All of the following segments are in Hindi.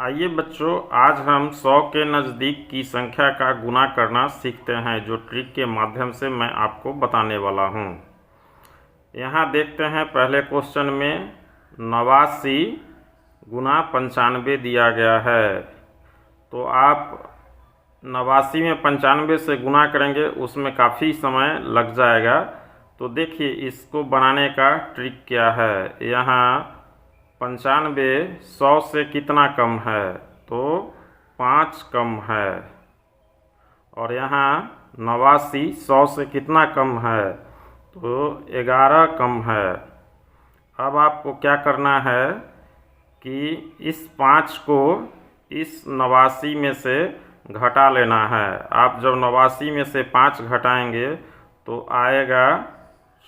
आइए बच्चों, आज हम 100 के नज़दीक की संख्या का गुना करना सीखते हैं, जो ट्रिक के माध्यम से मैं आपको बताने वाला हूं। यहाँ देखते हैं, पहले क्वेश्चन में 89 गुना 95 दिया गया है। तो आप 89 में 95 से गुना करेंगे, उसमें काफ़ी समय लग जाएगा। तो देखिए इसको बनाने का ट्रिक क्या है। यहाँ 95 100 से कितना कम है, तो 5 कम है। और यहाँ 89 100 से कितना कम है, तो 11 कम है। अब आपको क्या करना है कि इस 5 को इस 89 में से घटा लेना है। आप जब 89 में से 5 घटाएंगे तो आएगा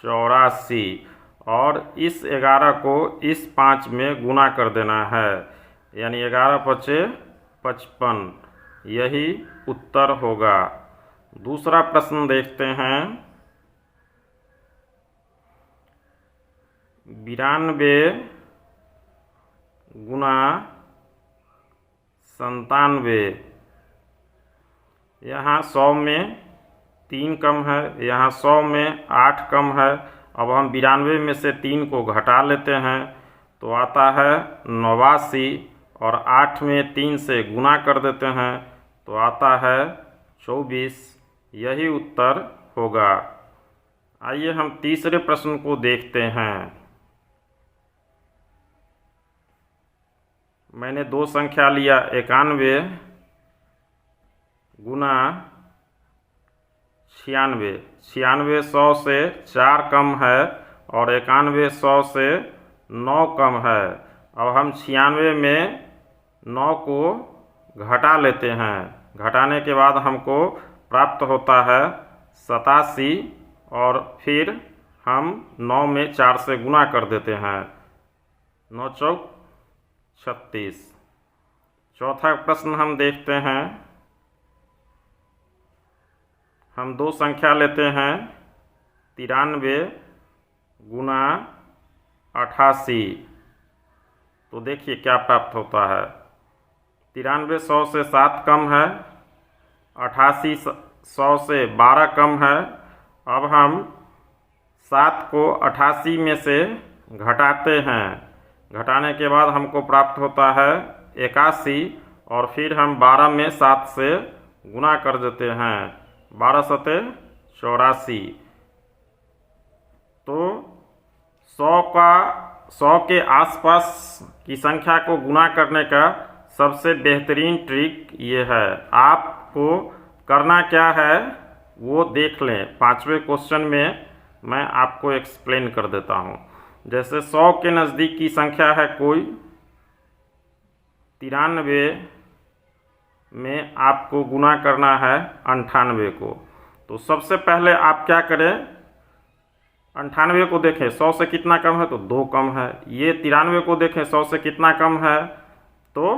84, और इस 11 को इस 5 में गुना कर देना है, यानी 11 पचे 55। यही उत्तर होगा। दूसरा प्रश्न देखते हैं। 92 गुना 97। यहाँ 100 में 3 कम है, यहाँ 100 में 8 कम है। अब हम 92 में से 3 को घटा लेते हैं तो आता है 89, और 8 में 3 से गुना कर देते हैं तो आता है 24। यही उत्तर होगा। आइए हम तीसरे प्रश्न को देखते हैं। मैंने 2 संख्या लिया, 91 गुना 96। 96 100 से 4 कम है, और 91 100 से 9 कम है। अब हम 96 में 9 को घटा लेते हैं। घटाने के बाद हमको प्राप्त होता है 87, और फिर हम 9 में 4 से गुना कर देते हैं। 9 चौक 36। चौथा प्रश्न हम देखते हैं। हम 2 संख्या लेते हैं, 93 गुना 88। तो देखिए क्या प्राप्त होता है। 93 100 से 7 कम है, 88 100 से 12 कम है। अब हम 7 को 88 में से घटाते हैं। घटाने के बाद हमको प्राप्त होता है 81, और फिर हम 12 में 7 से गुना कर देते हैं। 12 सते 84। तो 100 के आसपास की संख्या को गुना करने का सबसे बेहतरीन ट्रिक ये है। आपको करना क्या है वो देख लें। 5वें क्वेश्चन में मैं आपको एक्सप्लेन कर देता हूँ। जैसे 100 के नज़दीक की संख्या है कोई, 93 में आपको गुना करना है 98 को। तो सबसे पहले आप क्या करें, 98 को देखें 100 से कितना कम है, तो 2 कम है। ये 93 को देखें 100 से कितना कम है, तो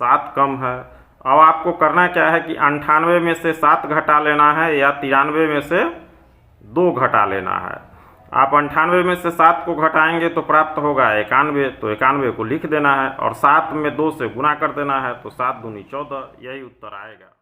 7 कम है। अब आपको करना क्या है कि 98 में से 7 घटा लेना है, या 93 में से 2 घटा लेना है। आप 98 में से 7 को घटाएंगे तो प्राप्त होगा 91। तो 91 को लिख देना है, और 7 में 2 से गुना कर देना है, तो 7 दूनी 14। यही उत्तर आएगा।